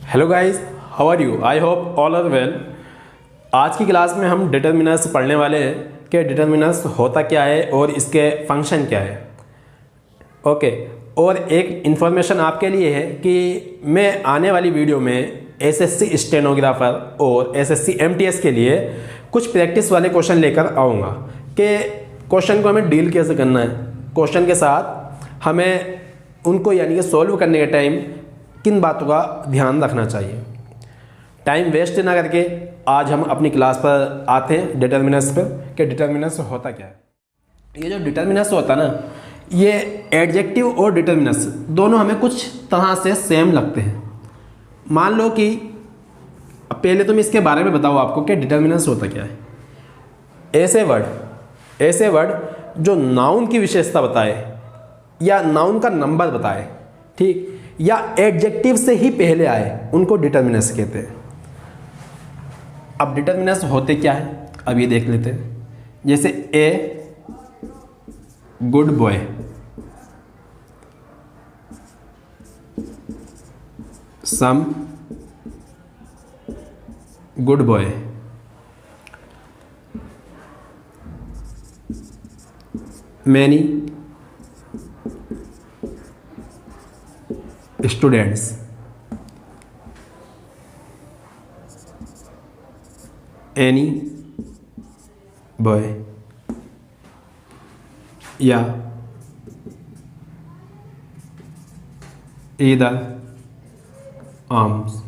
Hello guys, how are you? I hope all are well. आज की class में हम डिटर्मिनर्स पढ़ने वाले हैं कि डिटर्मिनर्स होता क्या है और इसके फंक्शन क्या है। ओके, और एक इन्फॉर्मेशन आपके लिए है कि मैं आने वाली वीडियो में एसएससी स्टेनोग्राफर और एसएससी एमटीएस के लिए कुछ प्रैक्टिस वाले क्वेश्चन लेकर आऊँगा कि क्वेश्चन को हमें डील कैसे करना है, क्वेश्चन के साथ हमें उनको यानी कि सॉल्व करने के टाइम किन बातों का ध्यान रखना चाहिए। टाइम वेस्ट ना करके आज हम अपनी क्लास पर आते हैं डिटर्मिनर्स पर कि डिटर्मिनर्स होता क्या है। ये जो डिटर्मिनर्स होता है ना, ये एडजेक्टिव और डिटर्मिनर्स दोनों हमें कुछ तरह से सेम लगते हैं। मान लो कि पहले तुम इसके बारे में बताओ आपको कि डिटर्मिनर्स होता क्या है। ऐसे वर्ड जो नाउन की विशेषता बताए या नाउन का नंबर बताए, ठीक, या एडजेक्टिव से ही पहले आए, उनको डिटर्मिनर्स कहते हैं। अब डिटर्मिनर्स होते क्या है अब ये देख लेते हैं। जैसे a good boy, some good boy, many students, any boy, या either arms.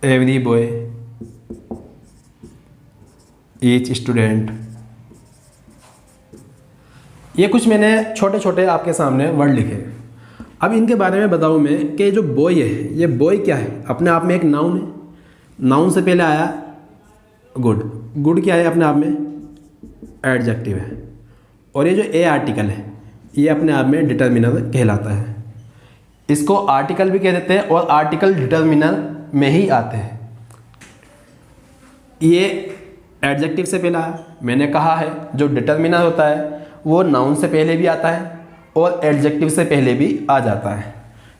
Every boy, each student. ये कुछ मैंने छोटे छोटे आपके सामने वर्ड लिखे। अब इनके बारे में बताऊँ मैं कि जो बॉय है, ये बॉय क्या है? अपने आप में एक नाउन है। नाउन से पहले आया गुड क्या है? अपने आप में एडजेक्टिव है। और ये जो ए आर्टिकल है, ये अपने आप में डिटर्मिनर कहलाता है। इसको आर्टिकल भी कह देते हैं और आर्टिकल डिटर्मिनर में ही आते हैं। ये एडजेक्टिव से पहला मैंने कहा है, जो डिटर्मिनर होता है वो नाउन से पहले भी आता है और एडजेक्टिव से पहले भी आ जाता है।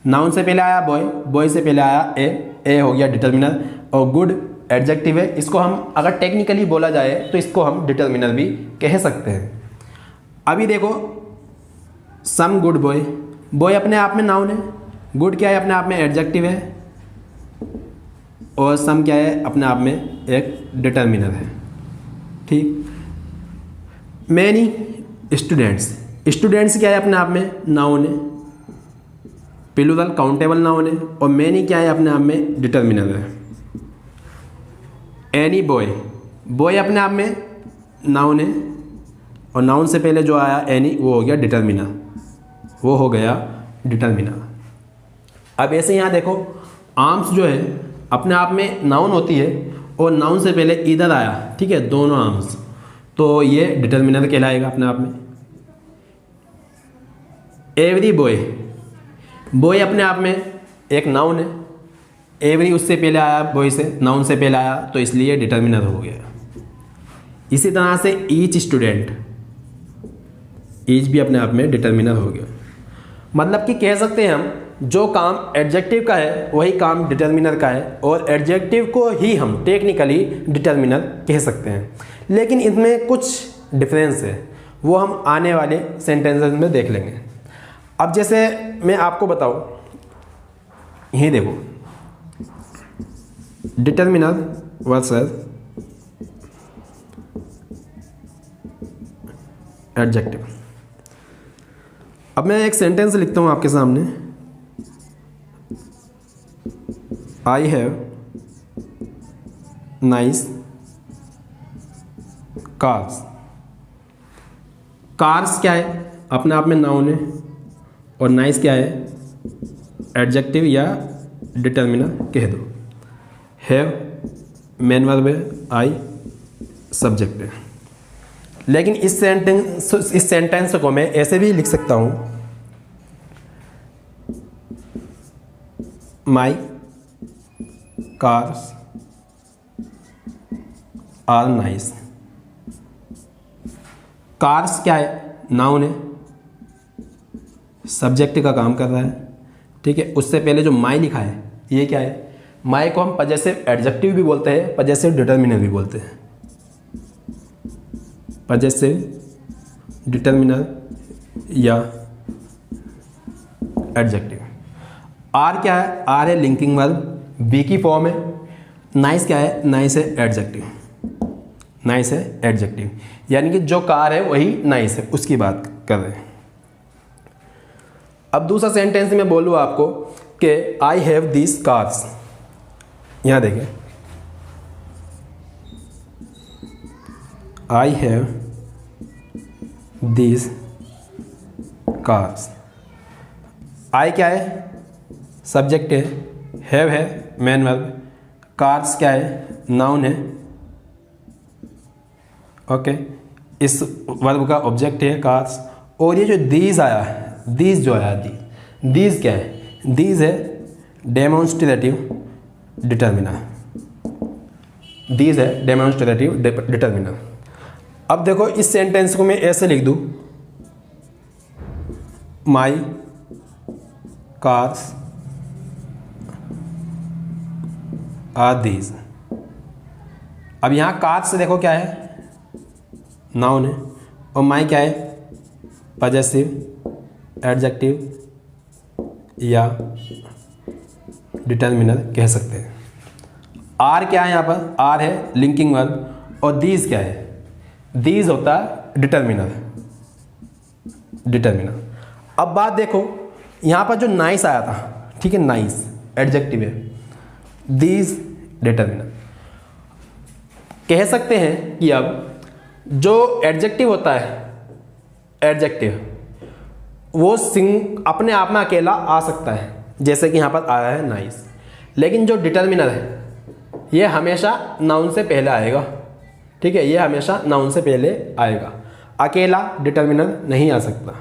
नाउन से पहले आया बॉय से पहले आया ए हो गया डिटर्मिनर, और गुड एडजेक्टिव है। इसको हम अगर टेक्निकली बोला जाए तो इसको हम डिटर्मिनर भी कह सकते हैं। अभी देखो, सम गुड बॉय अपने आप में नाउन है, गुड क्या है? अपने आप में एडजेक्टिव है, और सम क्या है? अपने आप में एक डिटर्मिनर है। ठीक, मैनी स्टूडेंट्स क्या है? अपने आप में नाउन है, प्लूरल काउंटेबल नाउन है, और मैनी क्या है? अपने आप में डिटर्मिनर है। एनी बॉय अपने आप में नाउन है, और नाउन से पहले जो आया एनी, वो हो गया डिटर्मिनर। अब ऐसे यहाँ देखो, आर्म्स जो है अपने आप में नाउन होती है, और नाउन से पहले इधर आया, ठीक है, दोनों आर्म्स, तो ये डिटर्मिनर कहलाएगा अपने आप में। एवरी बॉय अपने आप में एक नाउन है, एवरी उससे पहले आया, बॉय से नाउन से पहले आया, तो इसलिए डिटर्मिनर हो गया। इसी तरह से ईच स्टूडेंट, ईच भी अपने आप में डिटर्मिनर हो गया। मतलब कि कह सकते हैं हम, जो काम एडजेक्टिव का है वही काम डिटर्मिनर का है, और एडजेक्टिव को ही हम टेक्निकली डिटर्मिनर कह सकते हैं। लेकिन इसमें कुछ डिफरेंस है, वो हम आने वाले सेंटेंसेस में देख लेंगे। अब जैसे मैं आपको बताऊं, यही देखो, डिटर्मिनर वर्सेस एडजेक्टिव। अब मैं एक सेंटेंस लिखता हूं आपके सामने। आई हैव नाइस कार्स क्या है? अपने आप में नाउन है, और नाइस क्या है? एडजेक्टिव या डिटर्मिनर कह दो। हैव मेन वर्ब है, आई सब्जेक्ट है। लेकिन इस सेंटेंस को मैं ऐसे भी लिख सकता हूँ, माई कार्स आर नाइस। कार्स क्या है, नाउन है, सब्जेक्ट का काम कर रहा है, ठीक है। उससे पहले जो माई लिखा है ये क्या है, माई को हम पजेसिव एडजेक्टिव भी बोलते हैं, पजेसिव डिटर्मिनर भी बोलते हैं, पजेसिव डिटर्मिनर या एडजेक्टिव। आर क्या है, आर है लिंकिंग वर्ब, बी की फॉर्म है। नाइस क्या है, नाइस है एडजेक्टिव, नाइस है एडजेक्टिव, यानी कि जो कार है वही नाइस है, उसकी बात कर रहे हैं। अब दूसरा सेंटेंस में बोलूँ आपको कि आई हैव दीज कार्स, यहां देखें, आई हैव दीज कार्स। आई क्या है, सब्जेक्ट है, हैव है मेन वर्ब, कार्स क्या है, नाउन है, ओके। इस वर्ब का ऑब्जेक्ट है कार्स। और ये जो दीज आया है, दीज जो आया, दीज क्या है, दीज है डेमोन्स्ट्रेटिव डिटर्मिनर, दीज है डेमोन्स्ट्रेटिव डिटर्मिनर। अब देखो इस सेंटेंस को मैं ऐसे लिख दूं, माई कार्स आर दीज। अब यहाँ कार्स से देखो क्या है, नाउन है, और माई क्या है, पजेसिव एडजेक्टिव या डिटर्मिनर कह सकते हैं। आर क्या है, यहाँ पर आर है लिंकिंग वर्ब, और दीज क्या है, दीज होता है डिटर्मिनर, डिटर्मिनर। अब बात देखो यहाँ पर जो नाइस आया था, ठीक है, नाइस एडजेक्टिव है, दीज डिटर्मिनर। कह सकते हैं कि अब जो एडजेक्टिव होता है, एडजेक्टिव वो अपने आप में अकेला आ सकता है, जैसे कि यहाँ पर आया है नाइस। लेकिन जो डिटर्मिनर है ये हमेशा नाउन से पहले आएगा, ठीक है, ये हमेशा नाउन से पहले आएगा। अकेला डिटर्मिनर नहीं आ सकता,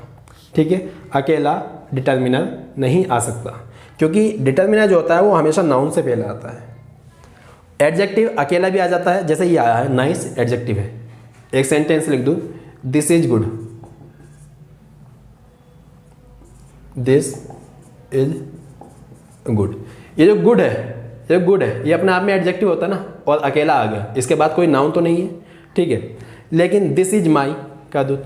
ठीक है, अकेला डिटर्मिनर नहीं आ सकता, क्योंकि डिटर्मिनर जो होता है वो हमेशा नाउन से पहले आता है। एडजेक्टिव अकेला भी आ जाता है, जैसे ये आया है नाइस एडजेक्टिव है। एक सेंटेंस लिख दूँ, this is good, this is good. ये जो गुड है, ये गुड है, ये अपने आप में एडजेक्टिव होता है ना, और अकेला आ गया, इसके बाद कोई नाउन तो नहीं है, ठीक है। लेकिन दिस इज माई का दो,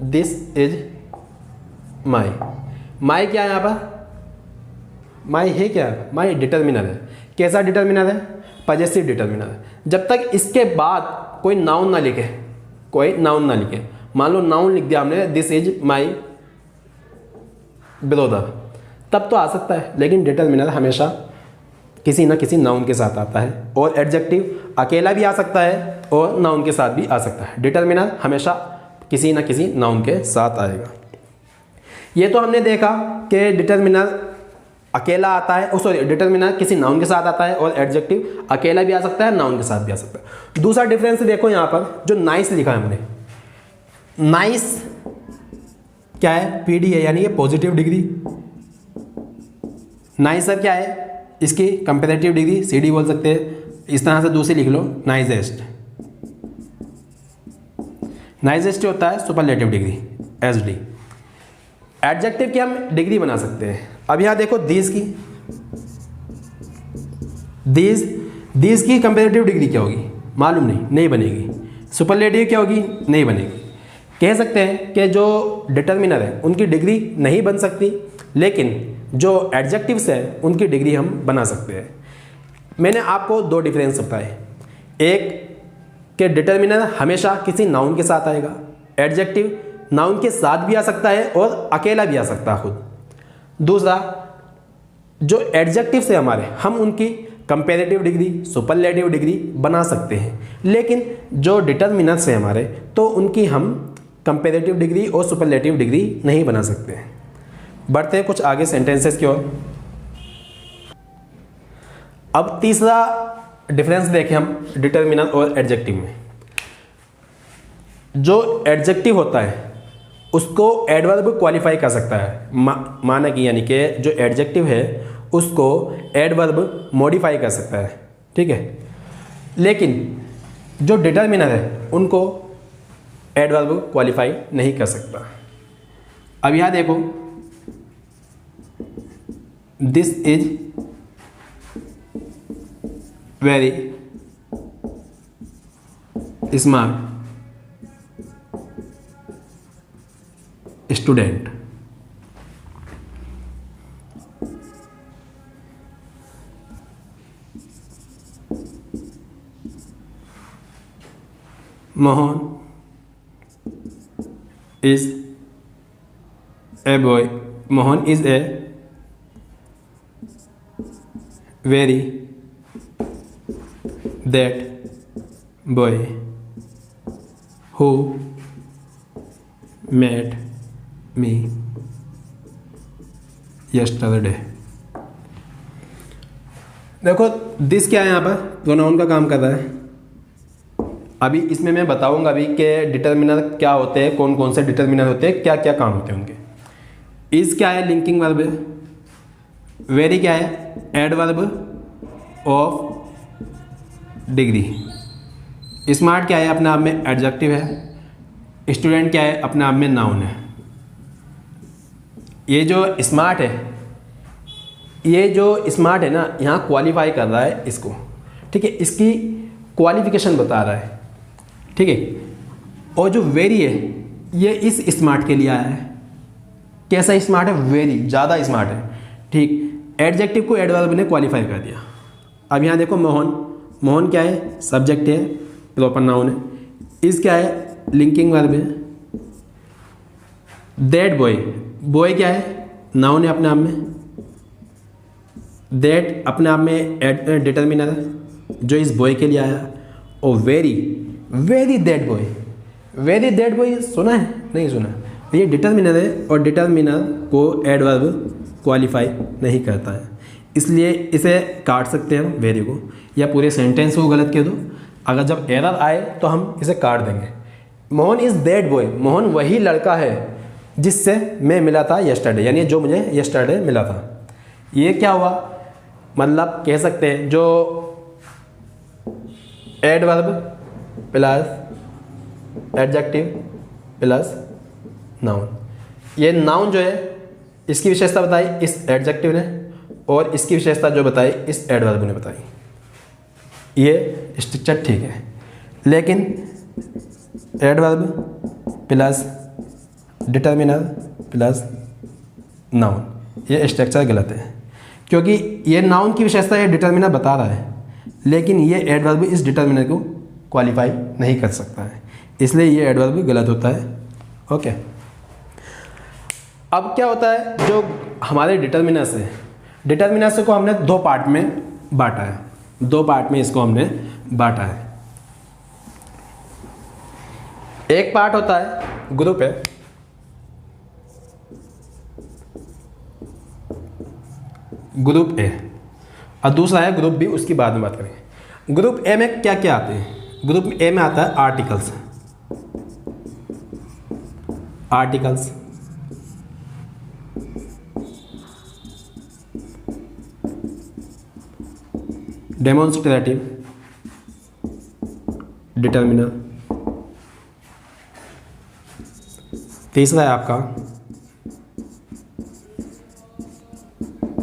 दिस इज माई, माई क्या है यहाँ पर, माई है क्या, माई डिटर्मिनर है। कैसा डिटर्मिनर है, पजेसिव डिटर्मिनर है। जब तक इसके बाद कोई नाउन ना लिखे, कोई नाउन ना लिखे, मान लो नाउन लिख दिया हमने, दिस इज माई ब्रदर, तब तो आ सकता है, लेकिन डिटर्मिनर हमेशा किसी ना किसी नाउन के साथ आता है। और एडजेक्टिव अकेला भी आ सकता है और नाउन के साथ भी आ सकता है। डिटर्मिनर हमेशा किसी ना किसी नाउन के साथ आएगा। ये तो हमने देखा कि डिटर्मिनर अकेला आता है, सॉरी, डिटर्मिनर किसी नाउन के साथ आता है, और एडजेक्टिव अकेला भी आ सकता है, नाउन के साथ भी आ सकता है। दूसरा डिफरेंस देखो यहाँ पर, जो नाइस लिखा है हमने, नाइस क्या है, पीडी है, यानी ये पॉजिटिव डिग्री। नाइसर क्या है, इसकी कंपेरेटिव डिग्री सीडी बोल सकते हैं। इस तरह से दूसरी लिख लो, नाइजेस्ट। नाइजेस्ट होता है सुपरलेटिव डिग्री, एसडी। एडजेक्टिव की हम डिग्री बना सकते हैं। अब यहां देखो दीज की, दीज की कंपेरेटिव डिग्री क्या होगी, मालूम नहीं बनेगी। सुपरलेटिव क्या होगी, नहीं बनेगी। कह सकते हैं कि जो डिटर्मिनर है उनकी डिग्री नहीं बन सकती, लेकिन जो एडजेक्टिव्स हैं उनकी डिग्री हम बना सकते हैं। मैंने आपको दो डिफरेंस बताए, एक कि डिटर्मिनर हमेशा किसी नाउन के साथ आएगा, एडजेक्टिव नाउन के साथ भी आ सकता है और अकेला भी आ सकता है खुद। दूसरा, जो एडजेक्टिव्स है हमारे, हम उनकी कंपेरेटिव डिग्री, सुपरलेटिव डिग्री बना सकते हैं, लेकिन जो डिटर्मिनर्स हैं हमारे, तो उनकी हम कंपेरेटिव डिग्री और सुपरलेटिव डिग्री नहीं बना सकते हैं। बढ़ते हैं कुछ आगे सेंटेंसेस की ओर। अब तीसरा डिफरेंस देखें हम डिटर्मिनर और एडजेक्टिव में। जो एडजेक्टिव होता है उसको एडवर्ब क्वालिफाई कर सकता है, माना कि यानी कि जो एडजेक्टिव है उसको एडवर्ब मॉडिफाई कर सकता है, ठीक है। लेकिन जो डिटर्मिनर है उनको एडवर्ब क्वालिफाई नहीं कर सकता। अब यहाँ देखो, this is very smart student. Mohan is a boy. Mohan is a very that boy who met me yesterday. देखो दिस क्या है, यहाँ पर प्रोनाउन का काम कर रहा है। अभी इसमें मैं बताऊंगा अभी कि डिटर्मिनर क्या होते हैं, कौन कौन से डिटर्मिनर होते हैं, क्या क्या काम होते हैं उनके। इज क्या है, लिंकिंग वर्ब है। वेरी क्या है, एडवर्ब ऑफ डिग्री। स्मार्ट क्या है, अपने आप में एडजेक्टिव है। स्टूडेंट क्या है, अपने आप में नाउन है। ये जो स्मार्ट है ना, यहाँ क्वालिफाई कर रहा है इसको, ठीक है, इसकी क्वालिफिकेशन बता रहा है, ठीक है। और जो वेरी है ये इस स्मार्ट के लिए आया है। कैसा स्मार्ट है, वेरी, ज़्यादा स्मार्ट है, ठीक। एडजेक्टिव को एडवर्ब ने क्वालिफाई कर दिया। अब यहाँ देखो, मोहन क्या है, सब्जेक्ट है, प्रॉपर नाउन है। इस क्या है, लिंकिंग वर्ब है। दैट बॉय क्या है, नाउन है अपने आप में। दैट अपने आप में डिटर्मिनर है जो इस बॉय के लिए आया। और वेरी दैट बॉय सुना है, नहीं सुना, ये डिटर्मिनर है और डिटर्मिनर को एडवर्ब क्वालिफाई नहीं करता है, इसलिए इसे काट सकते हैं हम वेरी को, या पूरे सेंटेंस को गलत कह दो। अगर जब एरर आए तो हम इसे काट देंगे। Mohan is that boy, Mohan वही लड़का है जिससे मैं मिला था यस्टरडे, यानी जो मुझे यस्टरडे मिला था। ये क्या हुआ, मतलब कह सकते हैं जो adverb plus adjective plus noun. ये नाउन जो है इसकी विशेषता बताई इस एडजेक्टिव ने, और इसकी विशेषता जो बताई इस एडवर्ब ने बताई। ये स्ट्रक्चर ठीक है, लेकिन adverb plus determiner plus noun, ये स्ट्रक्चर गलत है, क्योंकि ये नाउन की विशेषता ये डिटर्मिनर बता रहा है, लेकिन ये एडवर्ब इस डिटर्मिनर को क्वालिफाई नहीं कर सकता है, इसलिए ये एडवर्ब गलत होता है। ओके, अब क्या होता है, जो हमारे डिटर्मिनर्स को हमने दो पार्ट में बांटा है, दो पार्ट में इसको हमने बांटा है। एक पार्ट होता है ग्रुप है, ग्रुप ए, और दूसरा है ग्रुप बी, उसकी बाद में बात करेंगे। ग्रुप ए में क्या क्या आते हैं, ग्रुप ए में आता है आर्टिकल्स, डेमोन्स्ट्रेटिव, डिटर्मिनर, तीसरा है आपका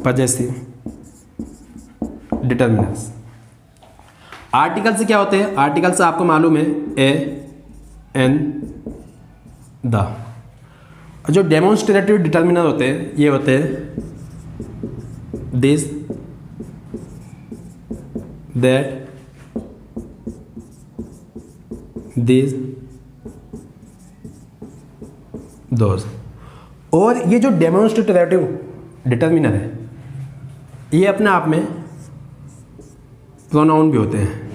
पजेसिव डिटर्मिनर्स। आर्टिकल से क्या होते हैं, आर्टिकल से आपको मालूम है ए, एन, द। जो डेमोन्स्ट्रेटिव डिटर्मिनर होते हैं ये होते हैं दिस, दैट, दिस, दोज। और ये जो डेमोन्स्ट्रेटिव डिटर्मिनर है ये अपने आप में प्रोनाउन भी होते हैं,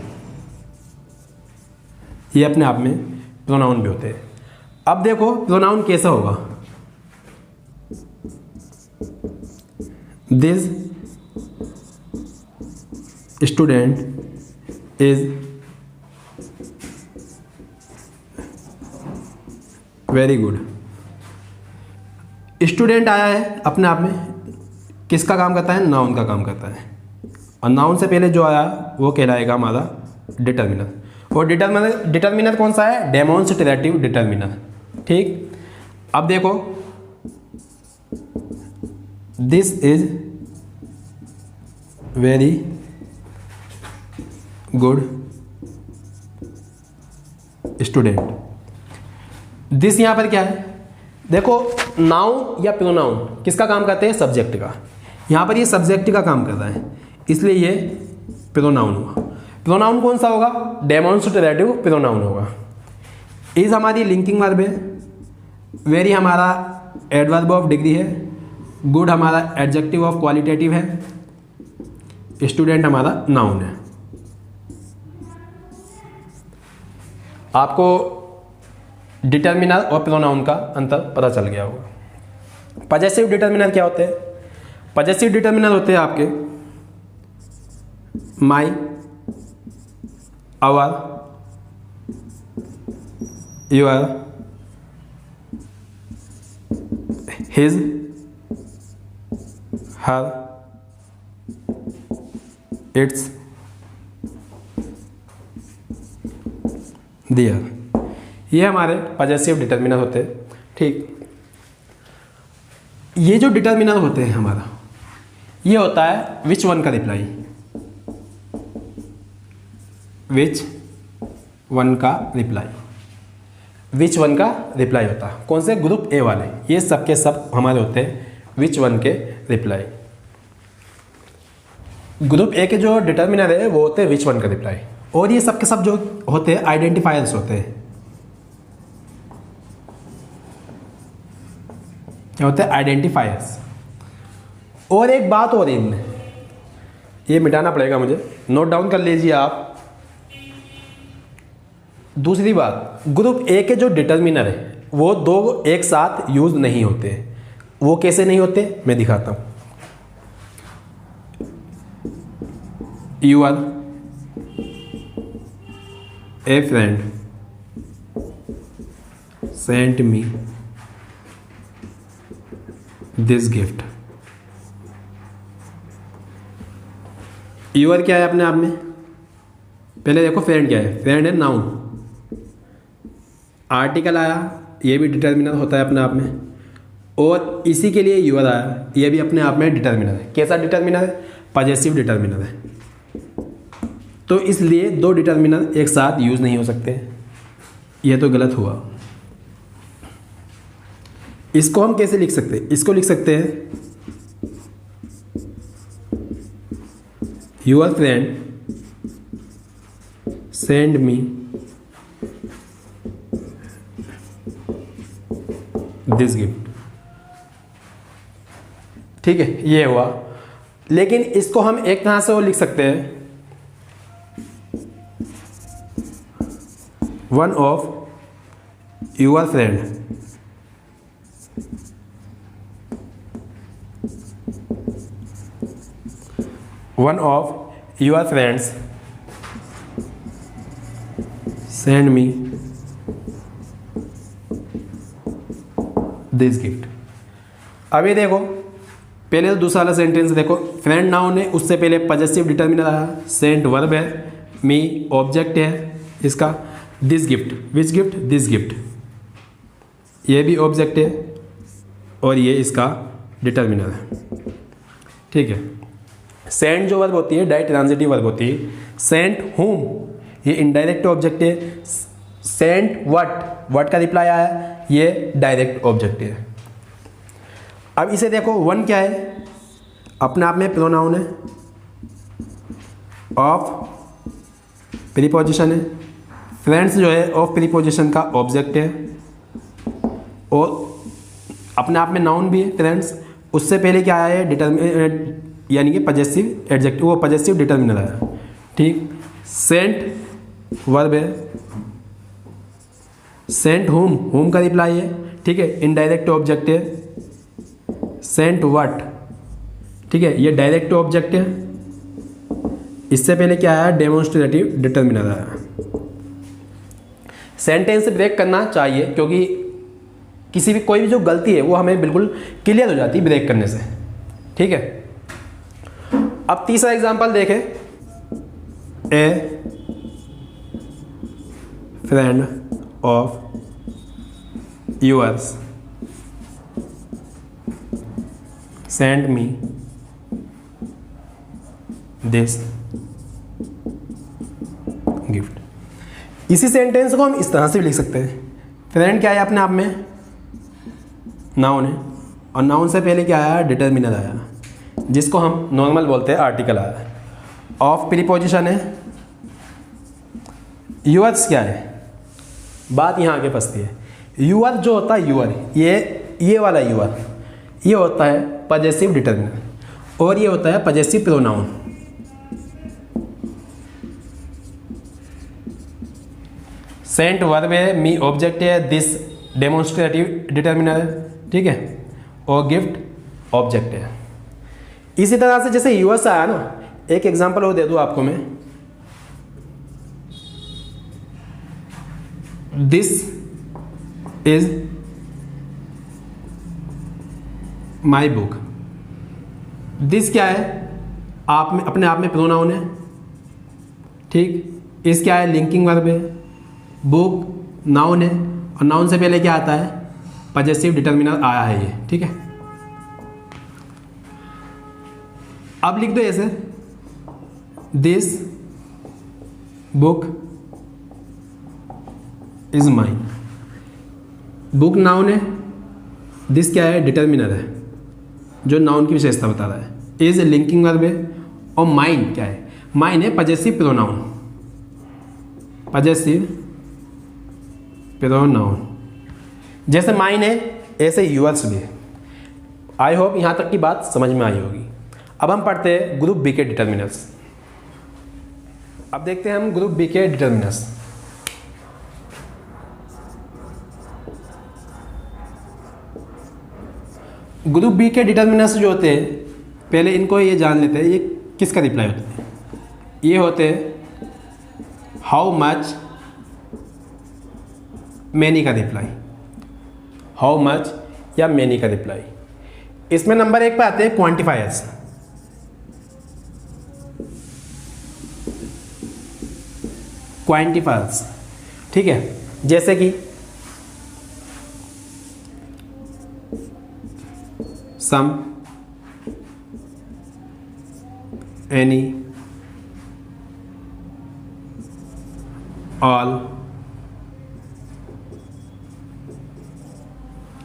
ये अपने आप में प्रोनाउन भी होते हैं। अब देखो प्रोनाउन कैसा होगा, this student is very good. Student आया है अपने आप में, किसका काम करता है, नाउन का काम करता है, और नाउन से पहले जो आया वो कहलाएगा हमारा डिटर्मिनर। और डिटर्मिनर कौन सा है? Demonstrative determiner. ठीक, अब देखो this is very good student. This यहां पर क्या है? देखो नाउन या प्रोनाउन किसका काम करते हैं? सब्जेक्ट का। यहां पर ये सब्जेक्ट का काम कर रहा है, इसलिए ये प्रोनाउन हुआ। प्रोनाउन कौन सा होगा? डेमोन्स्ट्रेटिव प्रोनाउन होगा। इज हमारी लिंकिंग वर्ब है, वेरी हमारा एडवर्ब ऑफ डिग्री है, गुड हमारा एडजेक्टिव ऑफ क्वालिटेटिव है, स्टूडेंट हमारा नाउन है। आपको डिटर्मिनर और प्रोनाउन का अंतर पता चल गया होगा। पजेसिव डिटर्मिनर क्या होते हैं? पजेसिव डिटर्मिनर होते हैं आपके my, our, your, his, her, its, their. ये हमारे पजेसिव डिटर्मिनर होते हैं। ठीक, ये जो डिटर्मिनर होते हैं हमारा, ये होता है विच वन का रिप्लाई। विच वन का रिप्लाई, विच वन का रिप्लाई होता है कौन से? ग्रुप ए वाले। ये सब के सब हमारे होते हैं विच वन के रिप्लाई। ग्रुप ए के जो डिटर्मिनर है वो होते हैं विच वन का रिप्लाई, और ये सब के सब जो होते हैं आइडेंटिफायर्स होते हैं। क्या होते हैं? आइडेंटिफायर्स। और एक बात और इनमें, ये मिटाना पड़ेगा मुझे, नोट डाउन कर लीजिए आप। दूसरी बात, ग्रुप ए के जो डिटर्मिनर है वो दो एक साथ यूज नहीं होते। वो कैसे नहीं होते मैं दिखाता हूं। Your a friend sent me this gift. Your क्या है अपने आप में? पहले देखो फ्रेंड क्या है? फ्रेंड है नाउन, आर्टिकल आया, ये भी डिटर्मिनर होता है अपने आप में, और इसी के लिए यूर आया, ये भी अपने आप में डिटर्मिनर है। कैसा डिटर्मिनर है? पजेसिव डिटर्मिनर है। तो इसलिए दो डिटर्मिनर एक साथ यूज नहीं हो सकते, ये तो गलत हुआ। इसको हम कैसे लिख सकते हैं? इसको लिख सकते हैं your friend send me this gift. ठीक है, ये हुआ। लेकिन इसको हम एक तरह से और लिख सकते हैं, one of your friend one of your friends send me this gift. अभी देखो पहले तो दूसरा वाला सेंटेंस देखो, फ्रेंड नाउन है, उससे पहले पजेसिव डिटर्मिनर आया, सेंट वर्ब है, मी ऑब्जेक्ट है इसका, this gift, which gift? This gift, ये भी ऑब्जेक्ट है और ये इसका डिटर्मिनर है। ठीक है, सेंट जो वर्ब होती है डायरेक्ट ट्रांजिटिव वर्ब होती है। सेंट होम, ये इनडायरेक्ट ऑब्जेक्ट है। सेंट व्हाट का रिप्लाई आया, ये डायरेक्ट ऑब्जेक्ट है। अब इसे देखो, वन क्या है? अपने आप में प्रोनाउन है, ऑफ प्रीपोजिशन है, फ्रेंड्स जो है ऑफ प्रीपोजिशन का ऑब्जेक्ट है, और अपने आप में नाउन भी है फ्रेंड्स। उससे पहले क्या आया है? यानी कि पजेसिव एडजेक्टिव, वो पजेसिव डिटर्मिनर आया। ठीक, सेंट वर्ब है, सेंट होम का रिप्लाई है। ठीक है, इनडायरेक्ट ऑब्जेक्ट है। सेंट व्हाट, ठीक है, ये डायरेक्ट ऑब्जेक्ट है। इससे पहले क्या आया? डेमोन्स्ट्रेटिव डिटर्मिनर आया। सेंटेंस ब्रेक करना चाहिए, क्योंकि किसी भी कोई भी जो गलती है वो हमें बिल्कुल क्लियर हो जाती है ब्रेक करने से। ठीक है, अब तीसरा एग्जांपल देखें। ए friend of yours send me this gift। इसी सेंटेंस को हम इस तरह से भी लिख सकते हैं। फ्रेंड क्या है अपने आप में, नाउन है, और नाउन से पहले क्या आया, डिटर्मिनर आया, जिसको हम नॉर्मल बोलते हैं आर्टिकल आया। ऑफ प्रीपोजिशन है, यूअर्स क्या है, बात यहाँ आगे फंसती है। यूअर जो होता है यूअर, ये वाला यूअर, ये होता है पजेसिव डिटर्मिनर, और ये होता है पजेसिव प्रोनाउन। सेंट वर्ब है, मी ऑब्जेक्ट है, दिस डेमोन्स्ट्रेटिव डिटर्मिनर है, ठीक है, और गिफ्ट ऑब्जेक्ट है। इसी तरह से जैसे यूएस आया ना, एक एग्जांपल और दे दूं आपको मैं। This is my book. This क्या है, आप में अपने आप में प्रोनाउन है, ठीक। इस क्या है, लिंकिंग वर्ब है। बुक नाउन है, और नाउन से पहले क्या आता है, पजेसिव डिटर्मिनर आया है ये, ठीक है। अब लिख दो ऐसे, this book is mine. Book noun है, दिस क्या है, डिटर्मिनर है, जो नाउन की विशेषता बता रहा है। इज लिंकिंग वर्ब है, और माइन क्या है, माइन है पजेसिव प्रोनाउन, पजेसिव प्रोनाउन। जैसे माइन है ऐसे यूअर्स भी है। आई होप यहाँ तक की बात समझ में आई होगी। अब हम पढ़ते हैं ग्रुप बी के डिटर्मिनर्स। अब देखते हैं हम ग्रुप बी के डिटर्मिनर्स। ग्रुप बी के डिटर्मिनर्स जो होते हैं, पहले इनको ये जान लेते हैं, ये किसका रिप्लाई होता है। ये होते हैं हाउ मच, मैनी का रिप्लाई, हाउ मच या मैनी का रिप्लाई। इसमें नंबर 1 पे आते हैं क्वांटिफायर्स। क्वांटिफायर्स, ठीक है, जैसे कि some, any, all,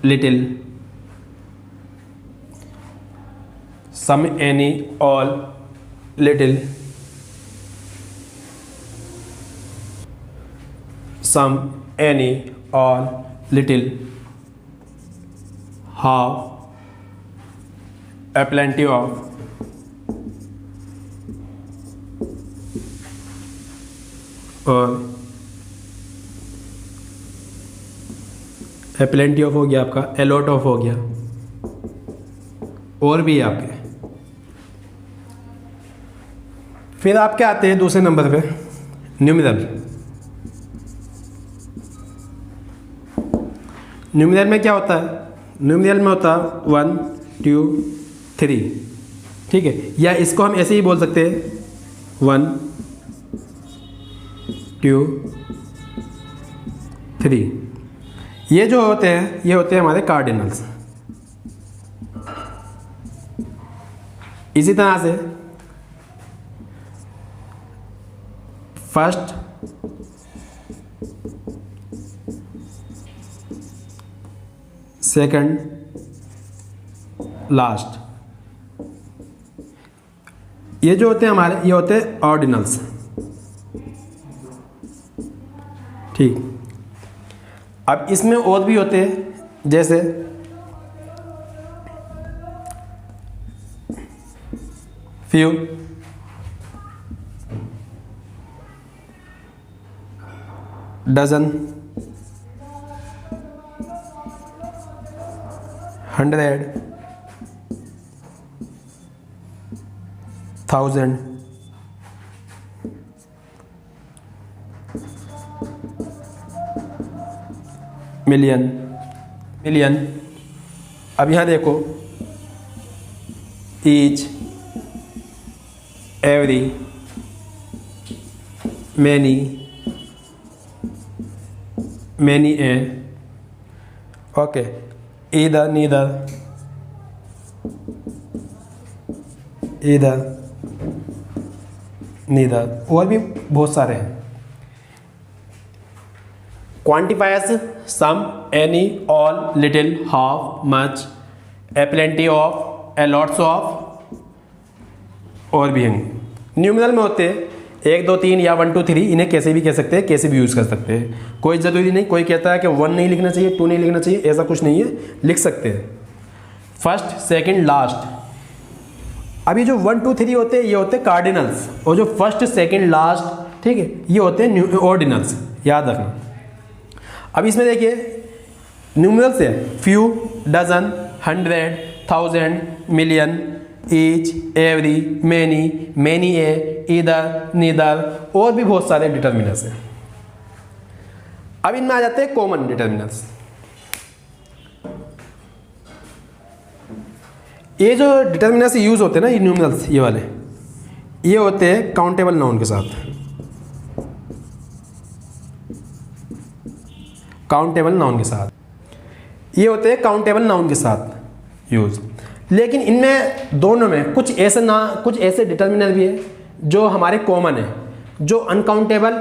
little. Some, any, all, little. Some, any, all, little. How, a plenty of, और a plenty of हो गया आपका, a lot of हो गया, और भी आपके। फिर आपके आते हैं दूसरे नंबर पे न्यूमेरल। न्यूमेरल में क्या होता है, न्यूमेरल में होता है 1 2 3, ठीक है, या इसको हम ऐसे ही बोल सकते हैं 1 2 3। ये जो होते हैं, ये होते हैं हमारे कार्डिनल्स। इसी तरह से फर्स्ट, सेकंड, लास्ट, ये जो होते हैं हमारे, ये होते हैं ऑर्डिनल्स, ठीक। अब इसमें और भी होते हैं, जैसे फ्यू, डजन, 100, 1000, मिलियन, मिलियन। अब यहाँ देखो, each, every, many, many a, okay, either, neither, either, neither, और भी बहुत सारे हैं। Quantifiers some, any, all, little, half, much, a plenty of, a lots of, और भी हैं। न्यूमरल में होते हैं 1 2 3 या 1 2 3, इन्हें कैसे भी कह सकते हैं, कैसे भी यूज़ कर सकते हैं, कोई ज़रूरी नहीं। कोई कहता है कि 1 नहीं लिखना चाहिए, 2 नहीं लिखना चाहिए, ऐसा कुछ नहीं है, लिख सकते हैं। First, second, last. अभी जो 1 2 3 होते हैं ये होते हैं कार्डिनल्स, और जो फर्स्ट, सेकंड, लास्ट, ठीक है, ये होते हैं ऑर्डिनल्स, याद रखना। अब इसमें देखिए न्यूमरल्स है few, dozen, 100, 1000, million, each, every, many, many a, either, neither, और भी बहुत सारे डिटर्मिनर्स हैं। अब इनमें आ जाते हैं कॉमन डिटर्मिनर्स। ये जो डिटर्मिनर्स यूज होते हैं ना, ये न्यूमरल्स, ये वाले, ये होते हैं काउंटेबल नाउन के साथ, काउंटेबल नाउन के साथ, ये होते हैं काउंटेबल नाउन के साथ यूज। लेकिन इनमें दोनों में कुछ ऐसे डिटर्मिनर भी है जो हमारे कॉमन है, जो अनकाउंटेबल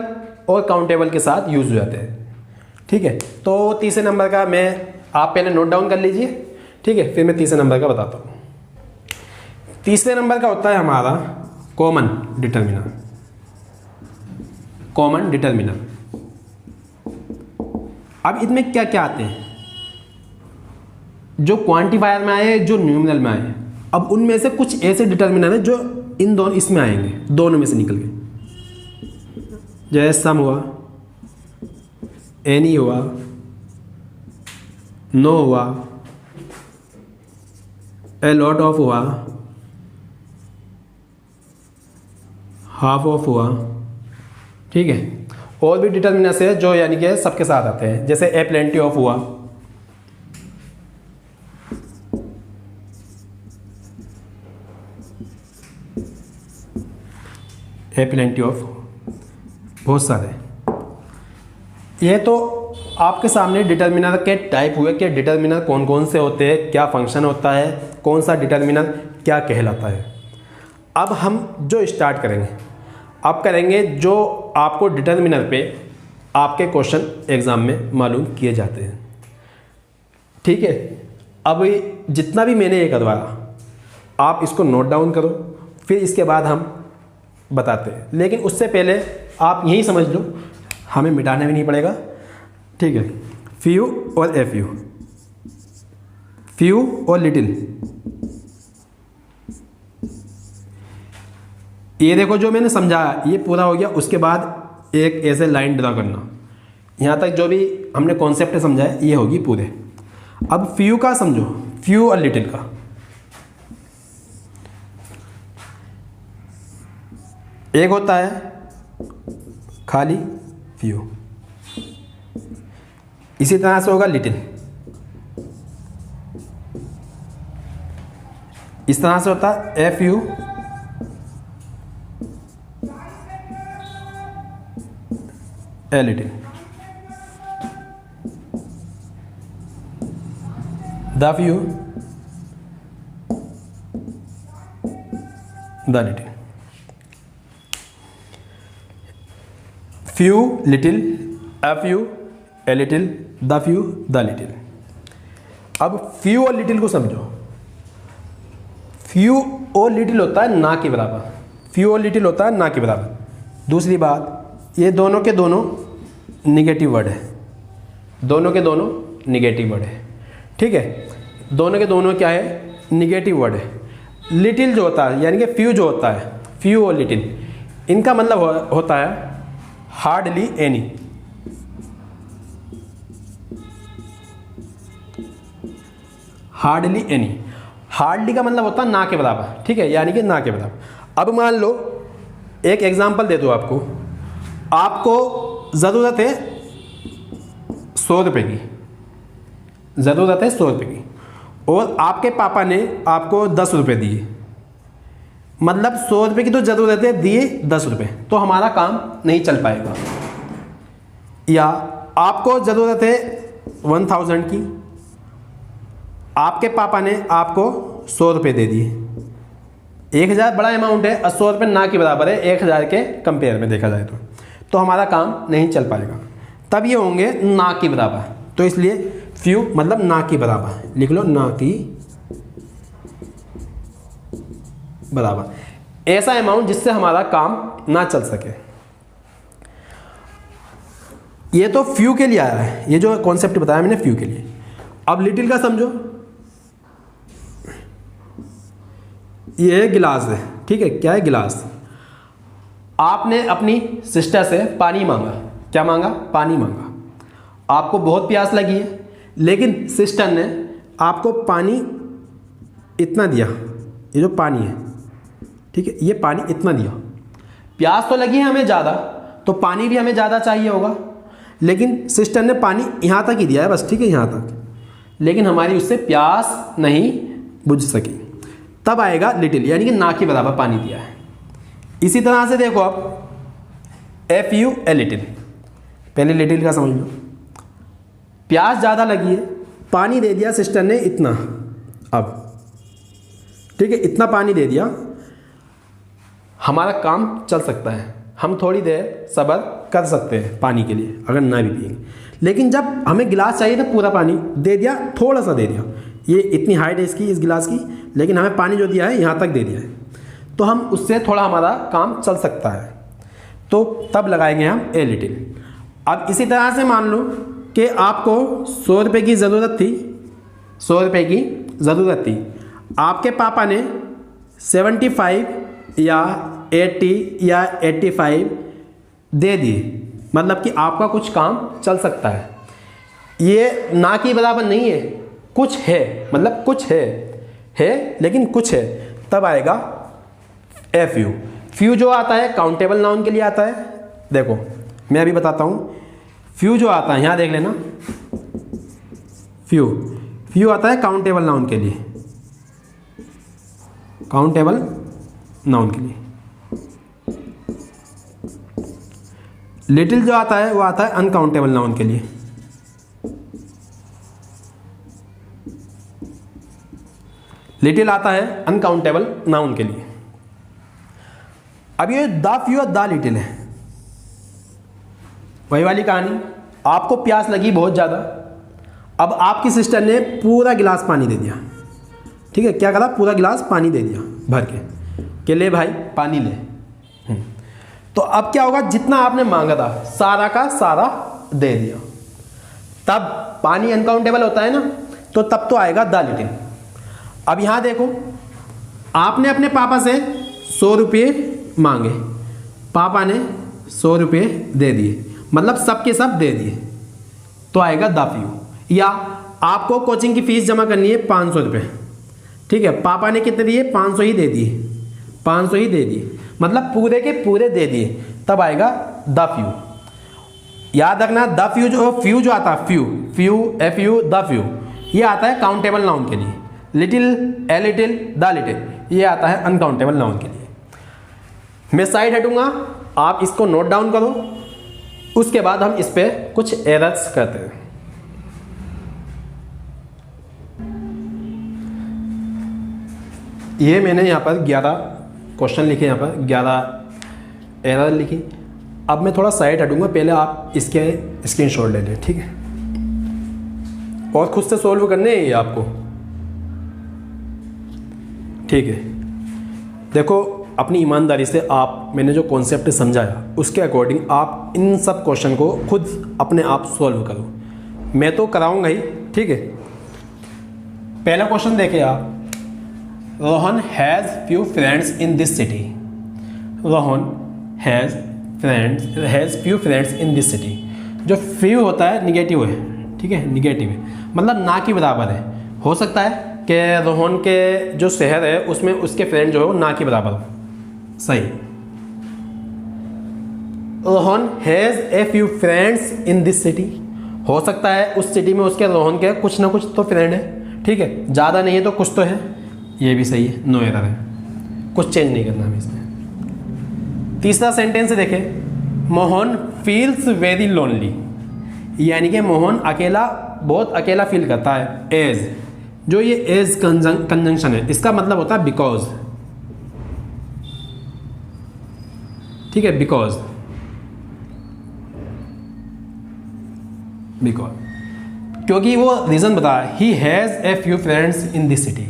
और काउंटेबल के साथ यूज हो जाते हैं। ठीक है, तो तीसरे नंबर का आप पहले नोट डाउन कर लीजिए, ठीक है, फिर मैं तीसरे नंबर का बताता हूँ। तीसरे नंबर का होता है हमारा कॉमन डिटर्मिनर। कॉमन डिटर्मिनर, अब इसमें क्या क्या आते हैं, जो क्वांटिफायर में आए, जो न्यूमरल में आए। अब उनमें से कुछ ऐसे डिटर्मिनर हैं जो इन दोनों इसमें आएंगे, दोनों में से निकल के, जैसे सम हुआ, एनी हुआ, नो हुआ, ए लॉट ऑफ हुआ, हाफ ऑफ हुआ। ठीक है, और भी डिटर्मिनर्स है जो यानी कि सबके साथ आते हैं, जैसे ए प्लेंटी ऑफ हुआ, ए प्लेंटी ऑफ, बहुत सारे। ये तो आपके सामने डिटर्मिनर के टाइप हुए कि डिटर्मिनर कौन कौन से होते हैं, क्या फंक्शन होता है, कौन सा डिटर्मिनर क्या कहलाता है। अब हम जो स्टार्ट करेंगे, अब करेंगे जो आपको डिटर्मिनर पे आपके क्वेश्चन एग्ज़ाम में मालूम किए जाते हैं। ठीक है, अब जितना भी मैंने ये करवाया आप इसको नोट डाउन करो, फिर इसके बाद हम बताते हैं। लेकिन उससे पहले आप यही समझ लो, हमें मिटाना भी नहीं पड़ेगा। ठीक है, फ्यू और ए फ्यू, फ्यू और लिटिल, ये देखो जो मैंने समझाया ये पूरा हो गया। उसके बाद एक ऐसे लाइन ड्रा करना, यहाँ तक जो भी हमने कॉन्सेप्ट समझाया ये होगी पूरे। अब फ्यू का समझो, फ्यू और लिटिल का। एक होता है खाली फ्यू, इसी तरह से होगा लिटिल, इस तरह से होता है a few, a little, the few, the little, few, little, a few, a little, the few, the little. अब फ्यू और लिटिल को समझो। फ्यू और लिटिल होता है ना के बराबर, फ्यू और लिटिल होता है ना के बराबर। दूसरी बात, ये दोनों के दोनों निगेटिव वर्ड है, दोनों के दोनों निगेटिव वर्ड है। ठीक है, दोनों के दोनों क्या है, निगेटिव वर्ड है। लिटिल जो होता है यानी कि फ्यू जो होता है, फ्यू और लिटिल, इनका मतलब होता है hardly any. Hardly any, hardly का मतलब होता है ना के बराबर। ठीक है, यानी कि ना के बराबर। अब मान लो एक एग्जांपल दे दो आपको, आपको ज़रूरत है 100 रुपये की, ज़रूरत है 100 रुपये की, और आपके पापा ने आपको 10 रुपये दिए, मतलब 100 रुपये की तो ज़रूरत है, दिए 10 रुपये, तो हमारा काम नहीं चल पाएगा। या आपको ज़रूरत है 1000 की, आपके पापा ने आपको 100 रुपये दे दिए। 1000 बड़ा अमाउंट है और 100 रुपये ना के बराबर है 1000 के कंपेयर में देखा जाए तो हमारा काम नहीं चल पाएगा, तब ये होंगे ना के बराबर। तो इसलिए फ्यू मतलब ना के बराबर, लिख लो ना की बराबर, ऐसा अमाउंट जिससे हमारा काम ना चल सके। ये तो फ्यू के लिए आया है, ये जो कॉन्सेप्ट बताया मैंने फ्यू के लिए। अब लिटिल का समझो, ये है गिलास है, ठीक है, क्या है गिलास। आपने अपनी सिस्टर से पानी मांगा, क्या मांगा, पानी मांगा। आपको बहुत प्यास लगी है, लेकिन सिस्टर ने आपको पानी इतना दिया, ये जो पानी है, ठीक है, ये पानी इतना दिया। प्यास तो लगी है हमें ज़्यादा, तो पानी भी हमें ज़्यादा चाहिए होगा, लेकिन सिस्टर ने पानी यहाँ तक ही दिया है बस, ठीक है, यहाँ तक, लेकिन हमारी उससे प्यास नहीं बुझ सकी, तब आएगा लिटिल, यानी कि ना के बराबर पानी दिया है। इसी तरह से देखो आप एफ यू ए लिटिल, पहले लिटिल का समझ लो। प्यास ज़्यादा लगी है, पानी दे दिया सिस्टर ने इतना, अब ठीक है, इतना पानी दे दिया, हमारा काम चल सकता है, हम थोड़ी देर सब्र कर सकते हैं पानी के लिए अगर ना भी पिएंगे। लेकिन जब हमें गिलास चाहिए था पूरा पानी दे दिया, थोड़ा सा दे दिया, ये इतनी हाइट है इसकी, इस गिलास की, लेकिन हमें पानी जो दिया है यहाँ तक दे दिया है, तो हम उससे थोड़ा हमारा काम चल सकता है, तो तब लगाएंगे हम ए लिटिल। अब इसी तरह से मान लो कि आपको 100 रुपये की ज़रूरत थी, 100 रुपये की ज़रूरत थी, आपके पापा ने 75 या 80 या 85 दे दिए, मतलब कि आपका कुछ काम चल सकता है। ये ना के बराबर नहीं है, कुछ है, मतलब कुछ है लेकिन कुछ है, तब आएगा एफ यू। फ्यू जो आता है काउंटेबल नाउन के लिए आता है। देखो मैं अभी बताता हूँ, फ्यू जो आता है यहाँ देख लेना, फ्यू आता है काउंटेबल नाउन के लिए, काउंटेबल नाउन के लिए। लिटिल जो आता है वो आता है अनकाउंटेबल नाउन के लिए। लिटिल आता है अनकाउंटेबल नाउन के लिए। अब ये द फ्यू और द लिटिल है, वही वाली कहानी। आपको प्यास लगी बहुत ज़्यादा, अब आपकी सिस्टर ने पूरा गिलास पानी दे दिया, ठीक है, क्या करा, पूरा गिलास पानी दे दिया भर के ले भाई पानी ले। तो अब क्या होगा, जितना आपने मांगा था सारा का सारा दे दिया, तब पानी अनकाउंटेबल होता है ना, तो तब तो आएगा द लिटिल। अब यहाँ देखो, आपने अपने पापा से 100 रुपये मांगे, पापा ने 100 रुपये दे दिए, मतलब सब के सब दे दिए, तो आएगा द फ्यू। या आपको कोचिंग की फीस जमा करनी है 500 रुपये, ठीक है, पापा ने कितने दिए, 500 ही दे दिए, 500 ही दे दिए, मतलब पूरे के पूरे दे दिए, तब आएगा द फ्यू। याद रखना द फ्यू जो आता है few F you the few, ये आता है काउंटेबल नाउन के लिए। Little a little the little, ये आता है अनकाउंटेबल नाउन के लिए। मैं साइड हटूंगा, आप इसको नोट डाउन करो, उसके बाद हम इस पे कुछ एरर्स करते हैं। ये मैंने यहाँ पर 11 क्वेश्चन लिखे, यहाँ पर 11 एरर लिखी। अब मैं थोड़ा साइड हटूंगा, पहले आप इसके स्क्रीनशॉट ले लें, ठीक है, और खुद से सोल्व करने हैं ये आपको, ठीक है। देखो अपनी ईमानदारी से आप, मैंने जो कॉन्सेप्ट समझाया उसके अकॉर्डिंग आप इन सब क्वेश्चन को खुद अपने आप सॉल्व करो, मैं तो कराऊंगा ही, ठीक है। पहला क्वेश्चन देखिए आप, Rohan has few friends in this city. Rohan has few friends in this city. जो फ्यू होता है निगेटिव है, ठीक है, निगेटिव है, मतलब ना के बराबर है। हो सकता है कि रोहन के जो शहर है उसमें उसके फ्रेंड जो है वो ना के बराबर हो, सही। Rohan has a few friends in this city, हो सकता है उस सिटी में उसके रोहन के कुछ ना कुछ तो फ्रेंड है, ठीक है, ज़्यादा नहीं है तो कुछ तो है, ये भी सही है, नो एरर है, कुछ चेंज नहीं करना हमें इसमें। तीसरा सेंटेंस देखें, मोहन फील्स वेरी लोनली। यानी कि मोहन अकेला, बहुत अकेला फील करता है। एज, जो ये एज कंजंक्शन है इसका मतलब होता है बिकॉज, ठीक है, बिकॉज, क्योंकि वो रीज़न बताया, he has a few friends in this city.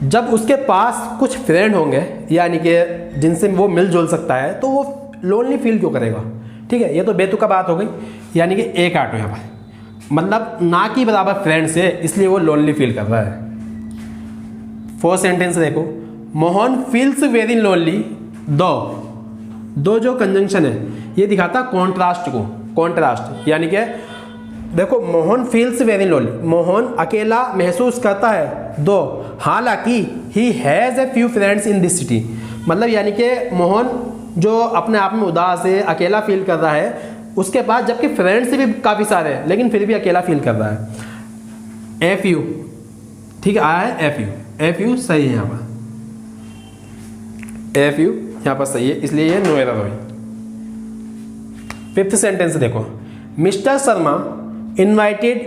जब उसके पास कुछ फ्रेंड होंगे यानी कि जिनसे वो मिलजुल सकता है तो वो लोनली फील क्यों करेगा, ठीक है। ये तो बेतुका बात हो गई, यानी कि एक आटो यहाँ पर मतलब ना की बराबर फ्रेंड्स है इसलिए वो लोनली फील कर रहा है। फोर्थ सेंटेंस देखो, मोहन फील्स वेरी लोनली दो जो कंजंक्शन है ये दिखाता कॉन्ट्रास्ट को, कॉन्ट्रास्ट यानी कि देखो Mohan feels very lonely, Mohan अकेला महसूस करता है दो, हालांकि he has a few friends in this city. मतलब यानी कि मोहन जो अपने आप में उदास है, अकेला फील कर रहा है, उसके पास जबकि फ्रेंड्स भी काफ़ी सारे हैं लेकिन फिर भी अकेला फील कर रहा है। ए फ्यू, ठीक है, आया है ए फ्यू, ए फ्यू सही है यहाँ पर, ए फ्यू यहाँ पर सही है इसलिए ये नो एरर हुई। फिफ्थ सेंटेंस देखो, mister Sharma invited